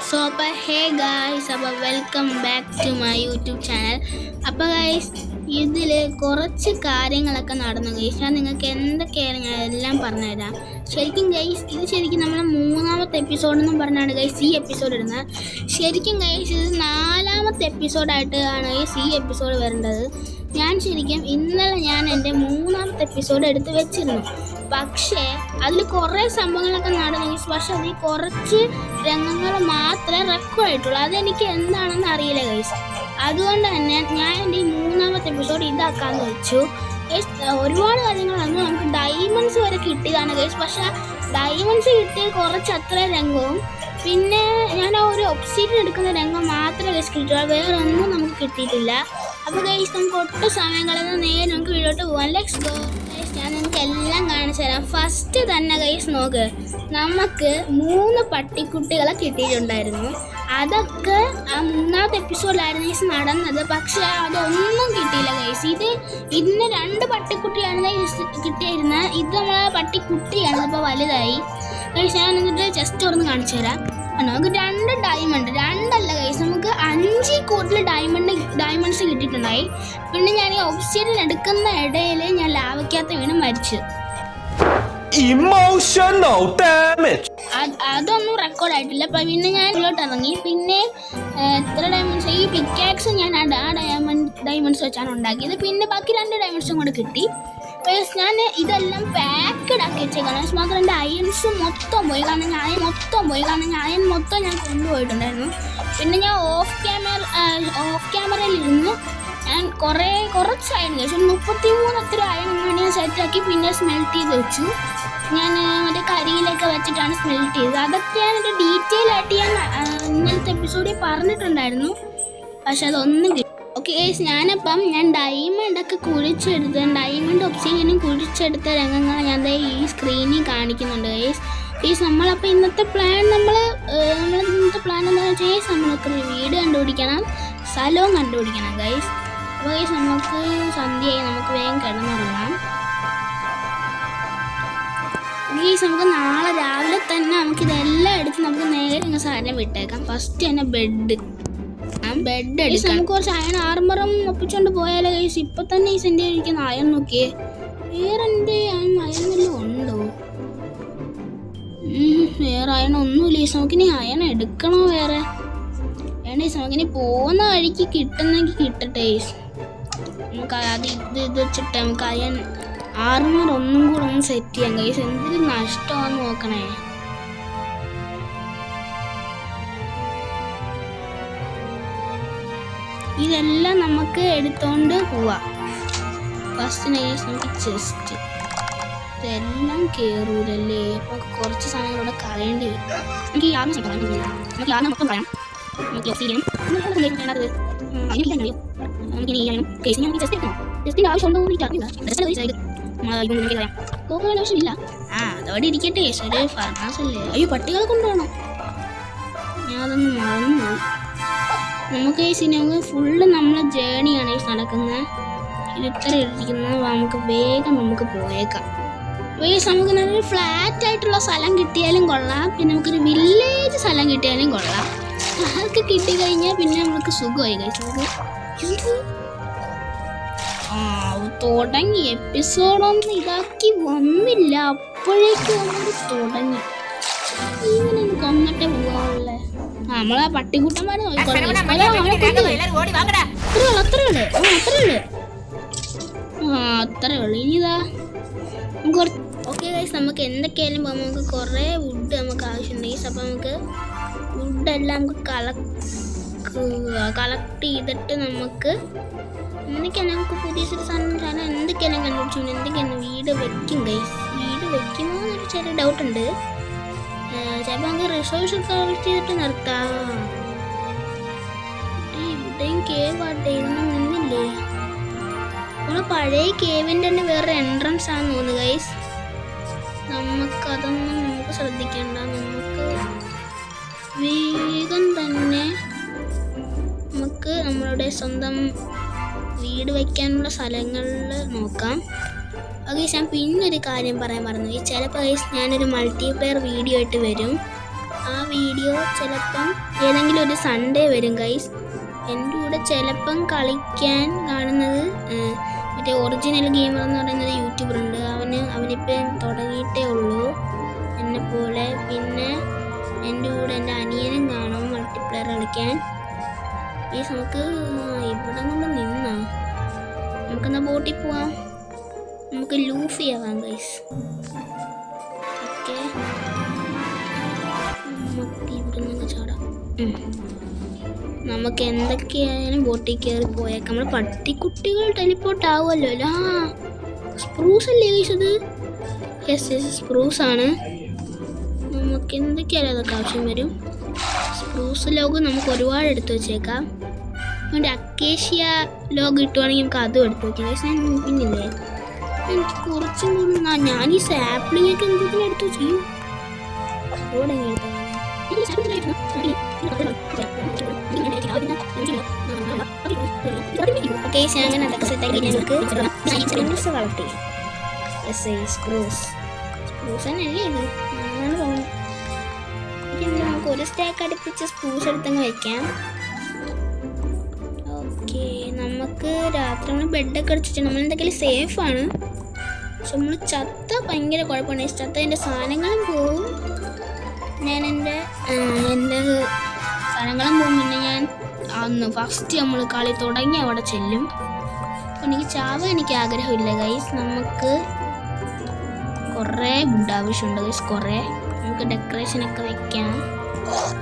So hey guys, welcome back to my YouTube channel. Guys, ഇതിൽ കുറച്ച് കാര്യങ്ങളൊക്കെ നടന്നു ഗൈസ്. ഞാൻ നിങ്ങൾക്ക് എന്തൊക്കെയാണ് ഞാൻ എല്ലാം പറഞ്ഞുതരാം. ശരിക്കും ഗൈസ് ഇത് ശരിക്കും നമ്മുടെ 3ാമത്തെ എപ്പിസോഡെന്നും പറഞ്ഞാണ് ഗൈസ് ഈ എപ്പിസോഡ് ഇടുന്നത്. ശരിക്കും ഗൈസ് ഇത് 4ാമത്തെ എപ്പിസോഡായിട്ട് ആണ് ഗൈസ് ഈ എപ്പിസോഡ് വരേണ്ടത്. ഞാൻ ശരിക്കും ഇന്നലെ ഞാൻ എൻ്റെ 3ാമത്തെ എപ്പിസോഡ് എടുത്ത് വെച്ചിരുന്നു. പക്ഷേ അതിൽ കുറേ സംഭവങ്ങളൊക്കെ നടന്നു ഗൈസ്. പക്ഷെ അതിൽ കുറച്ച് രംഗങ്ങൾ മാത്രമേ റെക്കോർഡായിട്ടുള്ളൂ. അതെനിക്ക് എന്താണെന്ന് അറിയില്ല ഗൈസ്. അതുകൊണ്ട് തന്നെ ഞാൻ എൻ്റെ ഈ 3ാമത്തെ എപ്പിസോഡ് ഇതാക്കാമെന്ന് വെച്ചു. ഒരുപാട് കാര്യങ്ങളാണ്. നമുക്ക് ഡയമണ്ട്സ് വരെ കിട്ടിയതാണ് ഗൈസ്. പക്ഷെ ഡയമണ്ട്സ് കിട്ടിയ കുറച്ച് അത്ര രംഗവും പിന്നെ ഞാൻ ഒരു ഒബ്സിഡിയൻ എടുക്കുന്ന രംഗം മാത്രമേ ഗൈസ് കിട്ടുള്ളൂ. വേറെ ഒന്നും നമുക്ക് കിട്ടിയിട്ടില്ല. അപ്പോൾ ഗൈസ് നമുക്ക് ഒട്ടും സമയം കളയുന്ന നേരെ നമുക്ക് വീട്ടിലോട്ട് പോകാം. Let's go. ഞാൻ നിങ്ങൾക്ക് എല്ലാം കാണിച്ചു തരാം. ഫസ്റ്റ് തന്നെ ഗൈസ് നോക്ക്, നമുക്ക് 3 പട്ടിക്കുട്ടികളെ കിട്ടിയിട്ടുണ്ടായിരുന്നു. അതൊക്കെ ആ 3ാമത്തെ എപ്പിസോഡിലായിരുന്നു ഗൈസ് നടന്നത്. പക്ഷേ അതൊന്നും കിട്ടിയില്ല ഗൈസ്. ഇതിന് 2 പട്ടിക്കുട്ടിയാണ് കിട്ടിയിരുന്നത്. ഇത് നമ്മളെ പട്ടിക്കുട്ടിയാണ്. ഇതിപ്പോൾ വലുതായി ഗൈസ്. ഞാൻ എന്നിട്ട് ജസ്റ്റ് ഒന്ന് കാണിച്ചു തരാം. നമുക്ക് 2 ഡയമണ്ട്, 2 അല്ല ഗൈസ്, നമുക്ക് 5 കൂടുതൽ ഡയമണ്ട്സ് കിട്ടിയിട്ടുണ്ടായി. പിന്നെ ഞാൻ ഈ ഒബ്സിഡിയൻ എടുക്കുന്ന ഇടയിൽ ഞാൻ ലാവയ്ക്കകത്ത് വീണ് മരിച്ചു. അതൊന്നും റെക്കോർഡ് ആയിട്ടില്ല. പിന്നെ ഞാൻ ഇതിലോട്ട് ഇറങ്ങി. പിന്നെ എത്ര ഡയമണ്ട്സ്, ഈ പിക്കാക്സ് ഞാൻ ആ ഡയമണ്ട്സ് വെച്ചാണ് ഉണ്ടാക്കിയത്. പിന്നെ ബാക്കി 2 ഡയമണ്ട്സും കൂടെ കിട്ടി. ഞാൻ ഇതെല്ലാം പാക്കഡ് ആക്കി വെച്ചേക്കാണ്. മാത്രം എൻ്റെ അയൺസ് മൊത്തം പോയി. കാരണം ഞാൻ അയൺ മൊത്തം ഞാൻ കൊണ്ടുപോയിട്ടുണ്ടായിരുന്നു. പിന്നെ ഞാൻ ഓഫ് ക്യാമറയിൽ ഇരുന്ന് ഞാൻ കുറച്ച് അയൺ കഴിച്ചു. 33 അത്ര അയൺ ഞാൻ സെറ്റാക്കി. പിന്നെ സ്മെൽറ്റ് ചെയ്ത് വെച്ചു. ഞാൻ മറ്റേ കരിയിലൊക്കെ വെച്ചിട്ടാണ് സ്മെൽറ്റ് ചെയ്തത്. അതൊക്കെ ഞാൻ എൻ്റെ ഡീറ്റെയിൽ ആയിട്ട് ഞാൻ ഇന്നലത്തെ എപ്പിസോഡിൽ പറഞ്ഞിട്ടുണ്ടായിരുന്നു. പക്ഷെ അതൊന്നും കിട്ടി. ഓക്കെ ഗൈസ്, ഞാൻ ഡയമണ്ട് ഒബ്സിഡിയനും കുഴിച്ചെടുത്ത രംഗങ്ങൾ ഞാൻ ഈ സ്ക്രീനിൽ കാണിക്കുന്നുണ്ട് ഗൈസ്. നമ്മളപ്പോൾ ഇന്നത്തെ പ്ലാൻ എന്താണെന്ന് വെച്ചാൽ ഗൈസ്, നമുക്ക് വീട് കണ്ടുപിടിക്കണം, സ്ഥലവും കണ്ടുപിടിക്കണം ഗൈസ്. അപ്പോൾ ഗൈസ് നമുക്ക് സന്ധ്യയായി, നമുക്ക് വേഗം കിടന്നുറങ്ങാം ഗൈസ്. നമുക്ക് നാളെ രാവിലെ തന്നെ നമുക്കിതെല്ലാം എടുത്ത് നമുക്ക് നേരെ സാധനം വിട്ടേക്കാം. ഫസ്റ്റ് തന്നെ ബെഡ് എടുക്കാം. നമുക്ക് കുറച്ച് അയൺ ആർമറും ഒപ്പിച്ചോണ്ട് പോയാലോ ഗൈസ്. ഇപ്പൊ തന്നെ ഈ സെന്റ് ഇരിക്കുന്ന അയൺ നോക്കിയേ. വേറെ എന്ത് അയണെല്ലാം ഉണ്ടോ? വേറെ അയൺ ഒന്നുമില്ല ഗൈസ്. നമുക്കിനി അയൺ എടുക്കണോ വേറെ? വേണ്ട ഗൈസ്, നമുക്കിനി പോകുന്ന വഴിക്ക് കിട്ടുന്നെങ്കിൽ കിട്ടട്ടെ ഗൈസ്. നമുക്ക് ഇത് വെച്ചിട്ട് നമുക്ക് അയൺ ആർമർ ഒന്നും കൂടെ ഒന്ന് സെറ്റ് ചെയ്യാം ഗൈസ്. എന്തൊരു നഷ്ടമാണെന്ന് നോക്കണേ. ഇതെല്ലാം നമുക്ക് എടുത്തോണ്ട് പോവാം. ഫസ്റ്റ് നൈസ് നമുക്ക് ചെസ്റ്റ് ഇതെല്ലാം കയറൂലല്ലേ. അപ്പോൾ കുറച്ച് സാധനങ്ങളോടെ കളയേണ്ടി വരും. നമുക്ക് യാതൊന്നും ചെയ്യാൻ നമുക്ക് യാതൊന്നും മൊത്തം പറയാം. നമുക്ക് ഒബ്സിഡിയൻ നമുക്കിനി കേസ് ഞാൻ ജസ്റ്റ് എടുക്കണം. ജസ്റ്റിൻ്റെ ആവശ്യം ഉണ്ടോ കോക്കാൻ ആവശ്യമില്ല. അതോടെ ഇരിക്കട്ടെ. ഒരു ഫർണാസ് അല്ലേ. അയ്യോ, പട്ടികളെ കൊണ്ടുപോകണം. ഞാൻ അതൊന്നും മറന്നുപോയി. നമുക്ക് ഈ സിനിമ ഫുള്ള് നമ്മളെ ജേണിയാണ് ഈ നടക്കുന്നത്. ഇത്ര ഇരിക്കുന്നത്. നമുക്ക് വേഗം പോയേക്കാം. നമുക്ക് നല്ലൊരു ഫ്ലാറ്റ് ആയിട്ടുള്ള സ്ഥലം കിട്ടിയാലും കൊള്ളാം. പിന്നെ നമുക്കൊരു വില്ലേജ് സ്ഥലം കിട്ടിയാലും കൊള്ളാം. അതൊക്കെ കിട്ടിക്കഴിഞ്ഞാൽ പിന്നെ നമുക്ക് സുഖമായി കഴിച്ചു. തുടങ്ങി എപ്പിസോഡൊന്നും ഇതാക്കി വന്നില്ല. അപ്പോഴേക്കും തുടങ്ങി. ഇങ്ങനെ കൊന്നിട്ടേ പോവാറുള്ളേ. നമ്മളെ പട്ടിക്കുട്ടന്മാരെ അത്രേ ഉള്ളു. ഇനിതാ ഓക്കെ ഗൈസ്, നമുക്ക് എന്തൊക്കെയായാലും നമുക്ക് കുറേ വുഡ് നമുക്ക് ആവശ്യമുണ്ട് ഗൈസ്. അപ്പം നമുക്ക് വുഡെല്ലാം നമുക്ക് കളക്ട് ചെയ്തിട്ട് നമുക്ക് എന്തൊക്കെയാണ് നമുക്ക് പുതിയ സാധനം എന്തൊക്കെയാണ് കണ്ടുപിടിച്ചു. എന്തൊക്കെയാണ് വീട് വെക്കും ഗൈസ്. വീട് വെക്കുമോ എന്നൊരു ചെറിയ ഡൗട്ടുണ്ട്. ചിലപ്പോൾ നമുക്ക് റിസോഴ്സ് കളക്ട് ചെയ്തിട്ട് നിർത്താം. ഇവിടെയും കേവ് ആട്ടെ, ഇതൊന്നും നിന്നില്ലേ. നമ്മളെ പഴയ കേവിൻ്റെ തന്നെ വേറെ എൻട്രൻസ് ആണെന്ന് തോന്നുന്നു ഗൈസ്. നമുക്ക് ശ്രദ്ധിക്കേണ്ട. നമുക്ക് വേഗം തന്നെ നമുക്ക് നമ്മളുടെ സ്വന്തം വീട് വയ്ക്കാനുള്ള സ്ഥലങ്ങളിൽ നോക്കാം. ഓക്കെ, ഞാൻ പിന്നൊരു കാര്യം പറയാൻ പറഞ്ഞു. ചിലപ്പോൾ ഞാനൊരു മൾട്ടിപ്ലെയർ വീഡിയോ ആയിട്ട് വരും. ആ വീഡിയോ ചിലപ്പം ഏതെങ്കിലും ഒരു സൺഡേ വരും ഗൈസ്. എൻ്റെ കൂടെ ചിലപ്പം കളിക്കാൻ കാണുന്നത് മറ്റേ ഒറിജിനൽ ഗെയിമർ എന്ന് പറയുന്നത് യൂട്യൂബറുണ്ട്. അവനിപ്പം തുടങ്ങിയിട്ടേ ഉള്ളൂ എന്നെപ്പോലെ. പിന്നെ എൻ്റെ കൂടെ എൻ്റെ അനിയനും കാണും മൾട്ടിപ്ലെയർ കളിക്കാൻ. ഗൈസ് നമുക്ക് ഇവിടെ കൊണ്ട് നിന്നാ നമുക്കെന്നാ ബോട്ടിൽ പോവാം. നമുക്ക് ലൂഫി ആവാം ഗൈസ്. ഓക്കെ, നമുക്ക് ഇവിടെ നിന്ന് ചാടാം. നമുക്ക് എന്തൊക്കെയായാലും ബോട്ടിൽ കയറി പോയേക്കാം. നമ്മൾ പട്ടിക്കുട്ടികൾ ടെലിപ്പോർട്ട് ആവുമല്ലോ. സ്പ്രൂസ് അല്ലേ ഗൈസ് അത്? യെസ് സ്പ്രൂസ് ആണ്. നമുക്ക് എന്തൊക്കെയായാലും അതൊക്കെ ആവശ്യം വരും. സ്പ്രൂസ് ലോഗ് നമുക്ക് ഒരുപാട് എടുത്തു വെച്ചേക്കാം. അതുകൊണ്ട് അക്കേഷ്യ ലോഗ് കിട്ടുവാണെങ്കിൽ നമുക്ക് അതും എടുത്തു വെക്കാം ഗൈസ്. ഞാൻ പിന്നില്ലേ എനിക്ക് കുറച്ചും കൂടി ഞാൻ ഈ സാപ്ലിങ്ങൊക്കെ എന്തെങ്കിലും എടുത്തു വെച്ചു. അങ്ങനെ അതൊക്കെ സെറ്റാക്കി ഞങ്ങൾക്ക് സ്ക്രൂസ് കളക്ട് ചെയ്യും. സ്ക്രൂസ് തന്നെയല്ലേ ഇത്? അങ്ങനെ തോന്നുന്നു. നമുക്ക് ഒരു സ്റ്റാക്ക് അടുപ്പിച്ച് സ്ക്രൂസ് എടുത്തങ്ങ് വെക്കാം. ഓക്കെ, നമുക്ക് രാത്രി നമ്മൾ ബെഡൊക്കെ അടിച്ചിട്ട് നമ്മൾ എന്തെങ്കിലും സേഫാണ്. പക്ഷെ നമ്മൾ ചത്ത ഭയങ്കര കുഴപ്പമാണ്. ചത്ത എൻ്റെ സാധനങ്ങളും പോവും. ഞാൻ എൻ്റെ സാധനങ്ങളും പോകും. പിന്നെ ഞാൻ അന്ന് ഫസ്റ്റ് നമ്മൾ കളി തുടങ്ങി അവിടെ ചെല്ലും. എനിക്ക് ചാവാൻ എനിക്ക് ആഗ്രഹമില്ല ഗൈസ്. നമുക്ക് കുറേ വുഡ് ആവശ്യമുണ്ട് ഗൈസ്. കുറേ നമുക്ക് ഡെക്കറേഷനൊക്കെ വെക്കാം.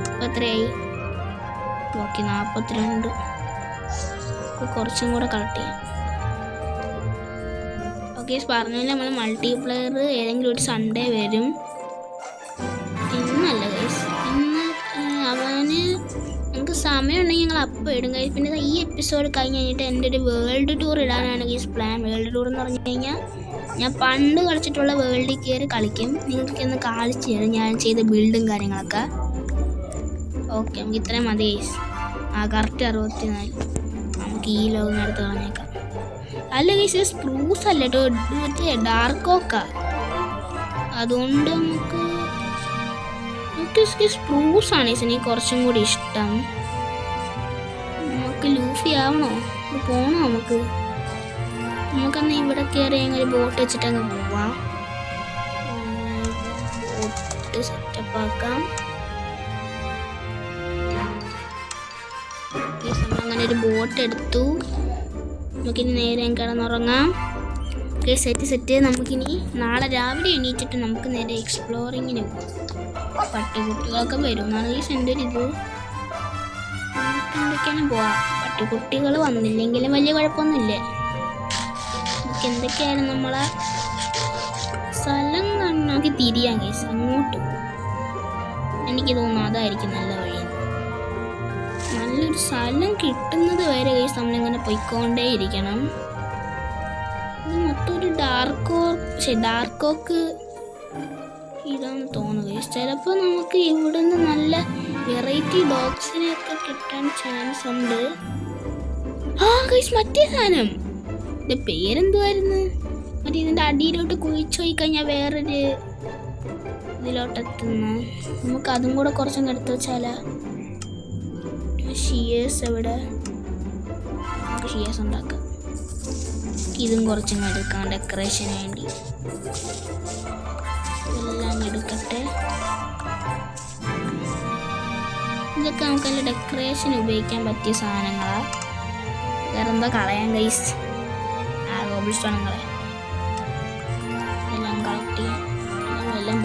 ഇപ്പം എത്രയായി? ഓക്കെ, 42. കുറച്ചും കൂടെ കളക്ട് ചെയ്യാം. ഓക്കെ, പറഞ്ഞില്ല നമ്മൾ മൾട്ടിപ്ലെയർ ഏതെങ്കിലും ഒരു സൺഡേ വരും. ഇന്നല്ല ഗൈസ്, ഇന്ന് അവന് നമുക്ക് സമയമുണ്ടെങ്കിൽ ഞങ്ങൾ അപ്പം ഇടും ഗൈസ്. പിന്നെ ഈ എപ്പിസോഡ് കഴിഞ്ഞ് കഴിഞ്ഞിട്ട് എൻ്റെ ഒരു വേൾഡ് ടൂർ ഇടാനാണ് ഗൈസ് പ്ലാൻ. വേൾഡ് ടൂർ എന്ന് പറഞ്ഞു കഴിഞ്ഞാൽ ഞാൻ പണ്ട് കളിച്ചിട്ടുള്ള വേൾഡിൽ കയറി കളിക്കും. നിങ്ങൾക്ക് ഒന്ന് കാണിച്ചു തരും ഞാൻ ചെയ്ത ബിൽഡും കാര്യങ്ങളൊക്കെ. ഓക്കെ, നമുക്ക് ഇത്രയും മതി ഗൈസ്. കറക്റ്റ് 64. നമുക്ക് ഈ ലോകം എടുത്ത് കളഞ്ഞേക്കാം. അല്ല ഗൈസ്, സ്പ്രൂസ് അല്ല കേട്ടോ, മറ്റേ ഡാർക്ക് ഓക്കാ. അതുകൊണ്ട് നമുക്ക് സ്പ്രൂസ് ആണ് എനിക്ക് കുറച്ചും കൂടി ഇഷ്ടം. നമുക്ക് ലൂഫി ആവണോ? പോണോ? നമുക്കന്ന് ഇവിടെ കയറി ഒരു ബോട്ട് വെച്ചിട്ട് അങ്ങ് പോവാം. ബോട്ട് സെറ്റപ്പ് ആക്കാം. നമ്മളങ്ങനെ ഒരു ബോട്ട് എടുത്തു. നമുക്കിനി നേരെ കിടന്നുറങ്ങാം. Okay, set. നമുക്കിനി നാളെ രാവിലെ എണീറ്റിട്ട് നമുക്ക് നേരെ എക്സ്പ്ലോറിങ്ങിന് പോകും. പട്ടിക്കുട്ടികളൊക്കെ വരും എന്നാണ് ഈ എൻ്റെ ഒരു ഇത്. നമുക്ക് എന്തൊക്കെയാണ് പോവാം. പട്ടിക്കുട്ടികൾ വന്നില്ലെങ്കിലും വലിയ കുഴപ്പമൊന്നുമില്ല. നമുക്ക് എന്തൊക്കെയായാലും നമ്മളെ സ്ഥലം കണ്ണാക്കി തിരിയാൻ കേസ് അങ്ങോട്ട് പോകും. എനിക്ക് തോന്നുന്നു അതായിരിക്കും നല്ല വഴി. നല്ലൊരു സ്ഥലം കിട്ടുന്നത് വരെ കേസ് നമ്മളിങ്ങനെ പൊയ്ക്കൊണ്ടേ ഇരിക്കണം. ഇത് മൊത്തം ഒരു ഡാർക്കോക്ക് ഇതാണെന്ന് തോന്നുക. ചിലപ്പോൾ നമുക്ക് ഇവിടെ നിന്ന് നല്ല വെറൈറ്റി ഡോഗ്സിനെയൊക്കെ കിട്ടാൻ ചാൻസ് ഉണ്ട്. ഗൈസ്, മറ്റേ സാധനം ഇതിൻ്റെ പേരെന്തുവായിരുന്നു? മറ്റേ ഇതിൻ്റെ അടിയിലോട്ട് കുഴിച്ചു പോയി കഴിഞ്ഞാൽ വേറൊരു ഇതിലോട്ടെത്തുന്നു. നമുക്ക് അതും കൂടെ കുറച്ചൊന്ന് എടുത്തു വെച്ചാലോ? ഷിയേഴ്സ് എവിടെ? നമുക്ക് ഷിയേഴ്സ് ഉണ്ടാക്കാം. ഇതും കുറച്ചും എടുക്കാം ഡെക്കറേഷന് വേണ്ടി. എല്ലാം എടുക്കട്ടെ. ഇതൊക്കെ നമുക്ക് നല്ല ഡെക്കറേഷന് ഉപയോഗിക്കാൻ പറ്റിയ സാധനങ്ങളാണ്. വേറെ എന്താ കളയാൻ ഗൈസ്? ഗോബിൾ സ്റ്റോണുകളെ എല്ലാം കളക്ട് ചെയ്യാം. എല്ലാം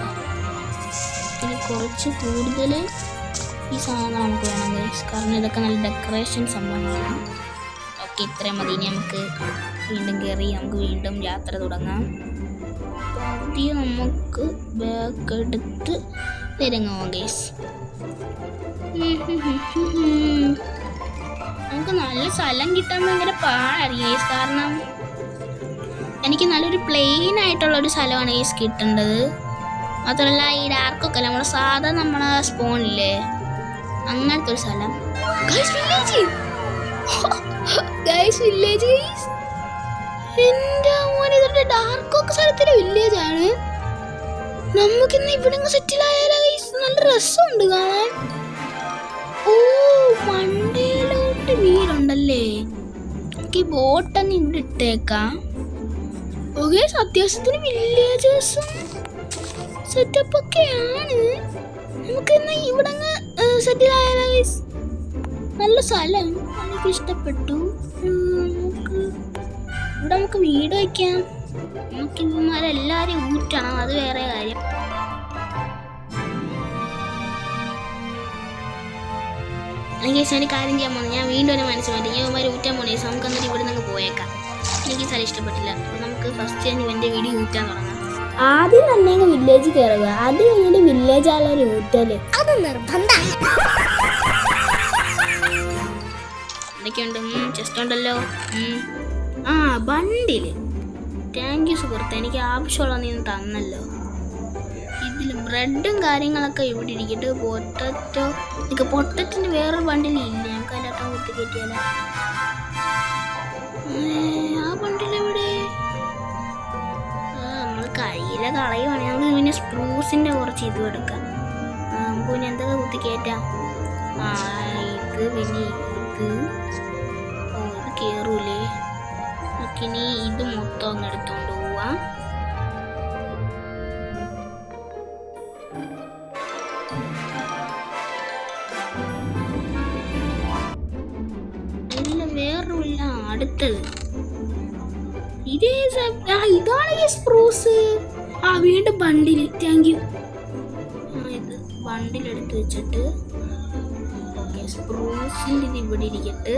ഇനി കുറച്ച് കൂടുതൽ ഈ സാധനം നമുക്ക് വേണം ഗൈസ്. കാരണം ഇതൊക്കെ നല്ല ഡെക്കറേഷൻ സംഭവങ്ങളാണ്. ഓക്കെ, ഇത്രയും മതി. ഇനി നമുക്ക് വീണ്ടും കയറി നമുക്ക് വീണ്ടും യാത്ര തുടങ്ങാം. ആദ്യം നമുക്ക് ബാഗ് എടുത്ത് തിരങ്ങാം ഗൈസ്. നമുക്ക് നല്ല സ്ഥലം കിട്ടാൻ ഭയങ്കര പാടായിരിക്കും ഗൈസ്. കാരണം എനിക്ക് നല്ലൊരു പ്ലെയിൻ ആയിട്ടുള്ളൊരു സ്ഥലമാണ് ഗൈസ് കിട്ടേണ്ടത്. മാത്രമല്ല ഈ ഡാർക്കൊക്കെ അല്ല, നമ്മുടെ സാധാ നമ്മളെ സ്പോണില്ലേ അങ്ങനത്തെ ഒരു സ്ഥലം. എന്റെ മോനെ, ഇതൊരു ഡാർക്കൊക്കെ സ്ഥലത്തിലെ വില്ലേജ് ആണ്. നമുക്കിന്ന് ഇവിടെ സെറ്റിൽ ആയാലോ ഗൈസ്? നല്ല രസമുണ്ട് കാണാൻ. ഓ, മണ്ടയിലോട്ട് വീടുണ്ടല്ലേ. ഈ ബോട്ടൊന്ന് ഇവിടെ ഇട്ടേക്കാം. ഓക്കെ, അത്യാവശ്യത്തിന് വില്ലേജേഴ്സും സെറ്റപ്പ് ഒക്കെയാണ്. നമുക്ക് എന്നാ ഇവിടെ സെറ്റിൽ ആയാലോ ഗൈസ്. നല്ല സ്ഥലം, എനിക്ക് ഇഷ്ടപ്പെട്ടു. ഇവിടെ നമുക്ക് വീട് വയ്ക്കാം. നമുക്ക് ഇവന്മാരെല്ലാരും ഊറ്റണം, അത് വേറെ കാര്യം. എനിക്ക് ഒരു കാര്യം ചെയ്യാൻ പോകുന്നത്, ഞാൻ വീണ്ടും ഒരു മനസ്സ് മാറ്റി. ഞാൻ ഇവന്മാർ ഊറ്റാൻ പോണേ, നമുക്ക് എന്നിട്ട് ഇവിടെ നിന്ന് പോയേക്കാം. എനിക്ക് സ്ഥലം ഇഷ്ടപ്പെട്ടില്ല. അപ്പോൾ നമുക്ക് ഫസ്റ്റ് ഞാൻ ഇവൻ്റെ വീട് ഊറ്റാൻ തുടങ്ങാം. ആദ്യം തന്നെ വില്ലേജ് കയറുക, അത് കഴിഞ്ഞിട്ട് വില്ലേജ് ആളൊരു ഊറ്റല്, അത് നിർബന്ധം. എന്തൊക്കെയുണ്ട്? ചെസ്റ്റ് ഉണ്ടല്ലോ. ആ, ബണ്ടില്. താങ്ക് യു സുഹൃത്ത്, എനിക്ക് ആവശ്യമുള്ള നീ തന്നല്ലോ. ഇതിൽ ബ്രെഡും കാര്യങ്ങളൊക്കെ ഇവിടെ ഇരിക്കട്ടെ. പൊട്ടറ്റോ, എനിക്ക് പൊട്ടറ്റിൻ്റെ വേറൊരു ബണ്ടിലില്ല. നമുക്ക് അതിനകത്ത് കുത്തി കയറ്റിയാലോ? ആ ബണ്ടിലെവിടെ? നമ്മൾ കയ്യിലെ കളയുവാണെങ്കിൽ നമുക്ക് പിന്നെ സ്പ്രൂസിൻ്റെ കുറച്ച് ഇതും എടുക്കാം. നമുക്ക് പിന്നെ എന്തൊക്കെ കുത്തി കയറ്റാം? ഇത് പിന്നെ ഇത്. ഇത് കയറൂലേ? നമുക്കിനി ഇത് മൊത്തം ഒന്ന് എടുത്തോണ്ട് പോവാം. വേറൊന്നുമില്ല. അടുത്തത് ഇതാണ് ഈ സ്പ്രൂസ്. വീണ്ടും ബണ്ടില്. Thank you. ഇത് ബണ്ടിലെടുത്ത് വെച്ചിട്ട് ഓക്കെ, സ്പ്രൂസിൻ്റെ ഇത് ഇവിടെ ഇരിക്കട്ട്.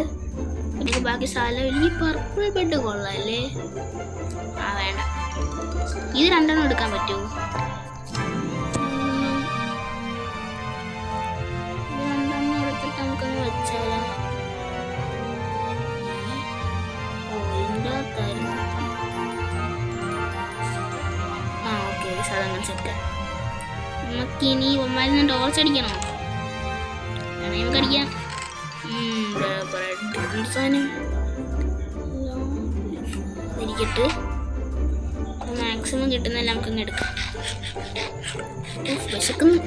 എനിക്ക് ബാക്കി സ്ഥലം ഈ പർപ്പിൾ ബെഡ് കൊള്ളാല്ലേ? വേണ്ട, ഇത് രണ്ടെണ്ണം എടുക്കാൻ പറ്റുമോ? രണ്ടെണ്ണം എടുത്തിട്ട് നമുക്കൊന്ന് വെച്ചാലോ? ഓക്കെ, സാധനം സെറ്റ്. നമുക്കിനി ഒന്നാലും ടോർച്ച് അടിക്കണോ? നമുക്ക് അടിക്കാം. സാധനം ഇരിക്കട്ട്. മാക്സിമം കിട്ടുന്നതല്ല നമുക്കങ്ങ് എടുക്കാം. വിശക്കുന്നു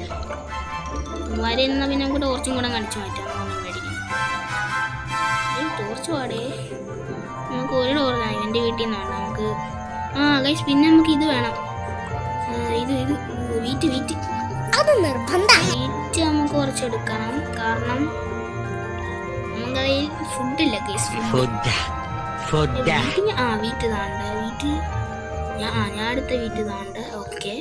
വരെ. എന്നാൽ പിന്നെ നമുക്ക് ടോർച്ചും കൂടെ കടിച്ചു മാറ്റാം. ഒന്നും മേടിക്കാം. ടോർച്ച് പാടേ. നമുക്ക് ഒരു ടോർച്ചാണ് എൻ്റെ വീട്ടിൽ നിന്ന് വേണം. നമുക്ക് ഗൈസ്, പിന്നെ നമുക്ക് ഇത് വേണം. ഇത് വീറ്റ് അത് നിർബന്ധം. വീറ്റ് നമുക്ക് കുറച്ച് എടുക്കണം, കാരണം നമ്മുടെ കയ്യിൽ ഫുഡില്ല ഗൈസ്. വീറ്റ് താണ്ട. ഞാൻ അടുത്ത വീറ്റ് താണ്ട. ഓക്കെ,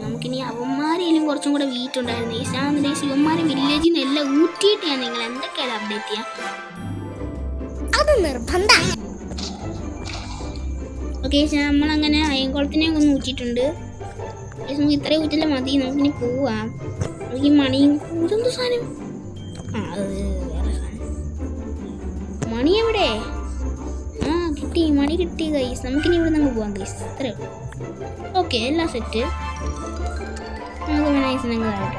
നമുക്കിനി അവന്മാരെയും കുറച്ചും കൂടെ വീറ്റ് ഉണ്ടായിരുന്നു. ഇവന്മാരെ വില്ലേജിൽ നിന്ന് എല്ലാം ഊറ്റിയിട്ട് ഞാൻ നിങ്ങൾ എന്തൊക്കെയാണ് അപ്ഡേറ്റ് ചെയ്യാം. അത് നിർബന്ധം. ഓക്കെ, നമ്മളങ്ങനെ അയൻകുളത്തിനെ ഒന്ന് ഊറ്റിയിട്ടുണ്ട്. നമുക്ക് ഇത്രയും ഊറ്റല്ല മതി. നമുക്കിനി പോവാം. നമുക്ക് ഈ മണിയും ഇതെന്ത് സാധനം? അത് വേറെ സാധനം. മണി എവിടെ? കിട്ടി, മണി കിട്ടി ഗൈസ്. നമുക്കിനി ഇവിടെ നിന്ന് പോവാം ഗൈസ്. അത്രേ. ഓക്കെ, എല്ലാം സെറ്റ്. നമുക്ക് നൈസിനങ്ങ് ആയിട്ടാണ്.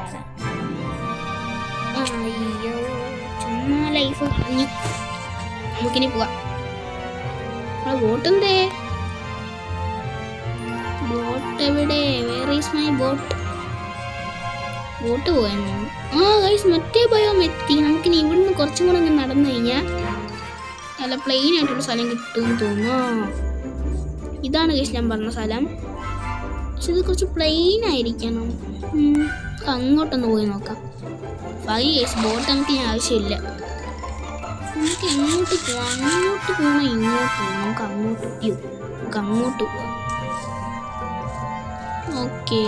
അയ്യോ, ചുമ്മാ ലൈഫ് കളഞ്ഞു. നമുക്കിനി പോവാം. ബോട്ടെന്തേ? ബോട്ട് എവിടെ? Where is my boat? Boat പോയെന്നോ? ഗൈസ്, മറ്റേ ബയോം എത്തി. നമുക്കിനി ഇവിടുന്ന് കുറച്ചും കൂടെ അങ്ങനെ നടന്നു കഴിഞ്ഞാൽ നല്ല പ്ലെയിൻ ആയിട്ടുള്ള സ്ഥലം കിട്ടുമെന്ന് തോന്നുന്നു. ഇതാണ് ഗൈസ് ഞാൻ പറഞ്ഞ സ്ഥലം. പക്ഷെ ഇത് കുറച്ച് പ്ലെയിൻ ആയിരിക്കണം. അങ്ങോട്ടൊന്ന് പോയി നോക്കാം. ഗൈസ്, ബോട്ട് നമുക്ക് ആവശ്യമില്ല. നമുക്ക് എങ്ങോട്ട് പോവാം? അങ്ങോട്ട് പോകണം, ഇങ്ങോട്ട് പോകണം. നമുക്ക് അങ്ങോട്ട് പോവാം. ഓക്കെ,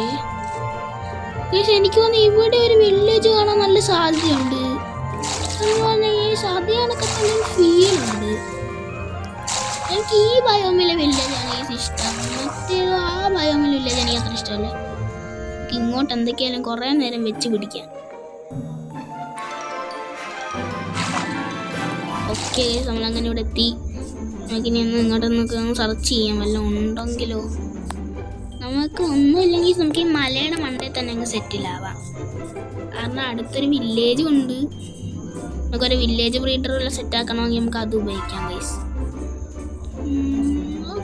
എനിക്ക് തോന്നുന്നു ഇവിടെ ഒരു വില്ലേജ് കാണാൻ നല്ല സാധ്യതയുണ്ട്. ഈ സാധ്യതയൊക്കെ ഫീലുണ്ട്. എനിക്ക് ഈ ബയോമിലെ വില്ലേജാണ് ഇഷ്ടം. മറ്റേത് ആ ബയോമിലെ വില്ലേജ് എനിക്ക് അത്ര ഇഷ്ടമല്ല. ഇങ്ങോട്ട് എന്തൊക്കെയായാലും കുറേ നേരം വെച്ച് പിടിക്കാം. ഓക്കെ, നമ്മളങ്ങനെ ഇവിടെ എത്തി. നമുക്കിനി ഇങ്ങോട്ടൊന്നൊക്കെ സെർച്ച് ചെയ്യാം, വല്ലതും ഉണ്ടെങ്കിലോ. നമുക്ക് ഒന്നുമില്ലെങ്കിൽ നമുക്ക് ഈ മലയുടെ മണ്ടയിൽ തന്നെ അങ്ങ് സെറ്റിലാവാം. കാരണം അടുത്തൊരു വില്ലേജും ഉണ്ട്. നമുക്കൊരു വില്ലേജ് ബ്രീഡറുള്ള സെറ്റാക്കണമെങ്കിൽ നമുക്ക് അത് ഉപയോഗിക്കാം ഗൈസ്.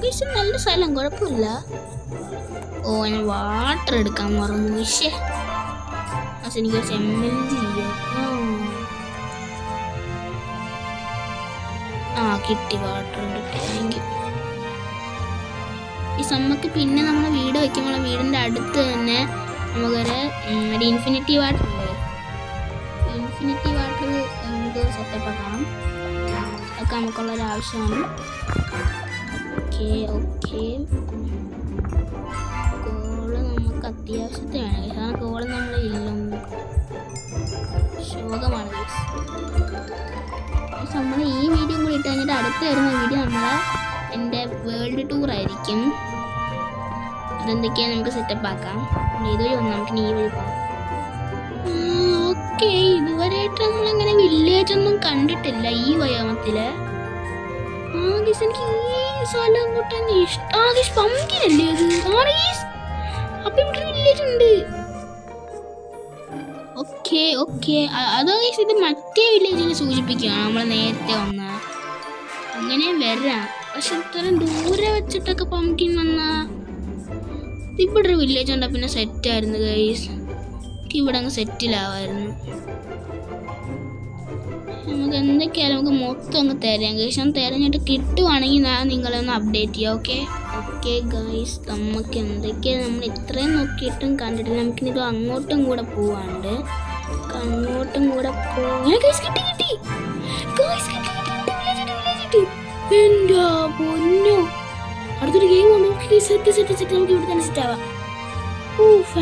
ഗൈസ്, നല്ല സ്ഥലം, കുഴപ്പമില്ല. ഞാൻ വാട്ടർ എടുക്കാൻ മറന്നു. ലാസ്റ്റ് എനിക്ക് കുറച്ച് MLG കിട്ടി. വാട്ടർ കിട്ടി. Thank you. ഈ നമുക്ക് പിന്നെ നമ്മൾ വീട് വയ്ക്കുമ്പോൾ വീടിൻ്റെ അടുത്ത് തന്നെ നമുക്കൊരു ഇൻഫിനിറ്റി വാട്ടർ ഉണ്ട്. ഇൻഫിനിറ്റി വാട്ടർ നമുക്ക് സെറ്റപ്പ് ആക്കണം. അതൊക്കെ നമുക്കുള്ളൊരു ആവശ്യമാണ്. ഓക്കെ കോള് നമുക്ക് അത്യാവശ്യത്തിന് വേണം. കാരണം കോള് നമ്മളില്ല, ശോകമാണ്. നമ്മൾ ഈ വീഡിയോ കൂടി ഇട്ട് കഴിഞ്ഞിട്ട് അടുത്ത് വരുന്ന വീഡിയോ എൻ്റെ വേൾഡ് ടൂർ ആയിരിക്കും. അതെന്തൊക്കെയാണ് നമുക്ക് സെറ്റപ്പ് ആക്കാം. ഇതുവഴി വന്ന് നമുക്ക് ഈ വഴി പോകാം. ഓക്കെ, ഇതുവരെയായിട്ട് നമ്മളങ്ങനെ വില്ലേജ് ഒന്നും കണ്ടിട്ടില്ല ഈ വയോമത്തില്. എനിക്ക് ഈ സ്ഥലം കൂട്ടാൻ ഇഷ്ടം. പമ്പിനല്ലേ അത്? അപ്പൊ ഇവിടെ വില്ലേജ് ഉണ്ട്. ഓക്കെ അതോ ഇത് മറ്റേ വില്ലേജിനെ സൂചിപ്പിക്കുകയാണ് നമ്മൾ നേരത്തെ വന്ന. അങ്ങനെ വരാം, പക്ഷെ ഇത്രയും ദൂരെ വെച്ചിട്ടൊക്കെ പമ്പിൻ വന്നാ ഇവിടെ ഒരു വില്ലേജ് ഉണ്ടാ പിന്നെ സെറ്റായിരുന്നു ഗൈസ്. ഇവിടെ അങ്ങ് സെറ്റിലാവായിരുന്നു. നമുക്ക് എന്തൊക്കെയായാലും നമുക്ക് മൊത്തം അങ്ങ് തരാം ഗൈസ്. ഞാൻ തിരഞ്ഞിട്ട് കിട്ടുവാണെങ്കിൽ ഞാൻ നിങ്ങളെ ഒന്ന് അപ്ഡേറ്റ് ചെയ്യാം. ഓക്കെ ഗൈസ്, നമുക്ക് എന്തൊക്കെയാണ് നമ്മൾ ഇത്രയും നോക്കിയിട്ടും കണ്ടിട്ടില്ല. നമുക്കിത് അങ്ങോട്ടും കൂടെ പോവാണ്ട്. അങ്ങോട്ടും കൂടെ കിട്ടി. എന്താ പൊന്നോ, അടുത്തൊരു ഗെയിം ഉണ്ട്. സെറ്റ് നമുക്ക് ഇവിടെ തന്നെ സെറ്റ് ആവാം.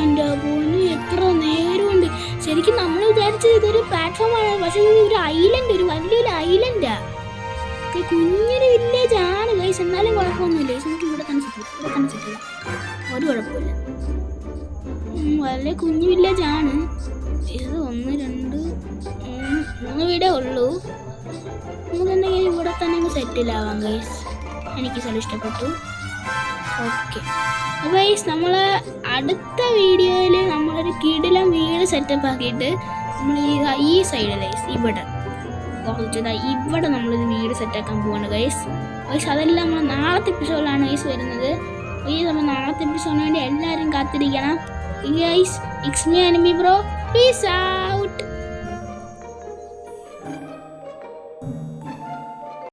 എൻ്റെ പൊന്നു, എത്ര നേരമുണ്ട്. ശരിക്കും നമ്മൾ വിചാരിച്ചത് ഇതൊരു പ്ലാറ്റ്ഫോമാണ്, പക്ഷെ ഒരു ഐലൻഡ്, ഒരു വലിയൊരു ഐലൻഡാ. കുഞ്ഞൊരു വില്ലേജ് ആണ് ഗൈസ്, എന്നാലും കുഴപ്പമൊന്നുമില്ല. നമുക്ക് ഇവിടെ തന്നെ സെറ്റ് ചെയ്യാം. ഒരു കുഴപ്പമില്ല. വളരെ കുഞ്ഞു വില്ലേജ് ആണ് ഇത്. 1 2 3 വീടേ ഉള്ളൂ. നമുക്ക് എന്തെങ്കിലും ഇവിടെ തന്നെ അങ്ങ് സെറ്റിലാവാം ഗൈസ്. എനിക്ക് സ്ഥലം ഇഷ്ടപ്പെട്ടു. ഓക്കെ ഗൈസ്, നമ്മൾ അടുത്ത വീഡിയോയിൽ നമ്മളൊരു കിടിലം വീട് സെറ്റപ്പ് ആക്കിയിട്ട് നമ്മൾ ഈ സൈഡിൽ ഇവിടെ ഇവിടെ നമ്മളൊരു വീട് സെറ്റാക്കാൻ പോവാണ് ഗൈസ്. അതെല്ലാം നമ്മൾ നാളത്തെ എപ്പിസോഡിലാണ് ഗൈസ് വരുന്നത്. നമ്മൾ നാളത്തെ എപ്പിസോഡിന് വേണ്ടി എല്ലാവരും കാത്തിരിക്കണം guys. It's me anime bro. Peace out.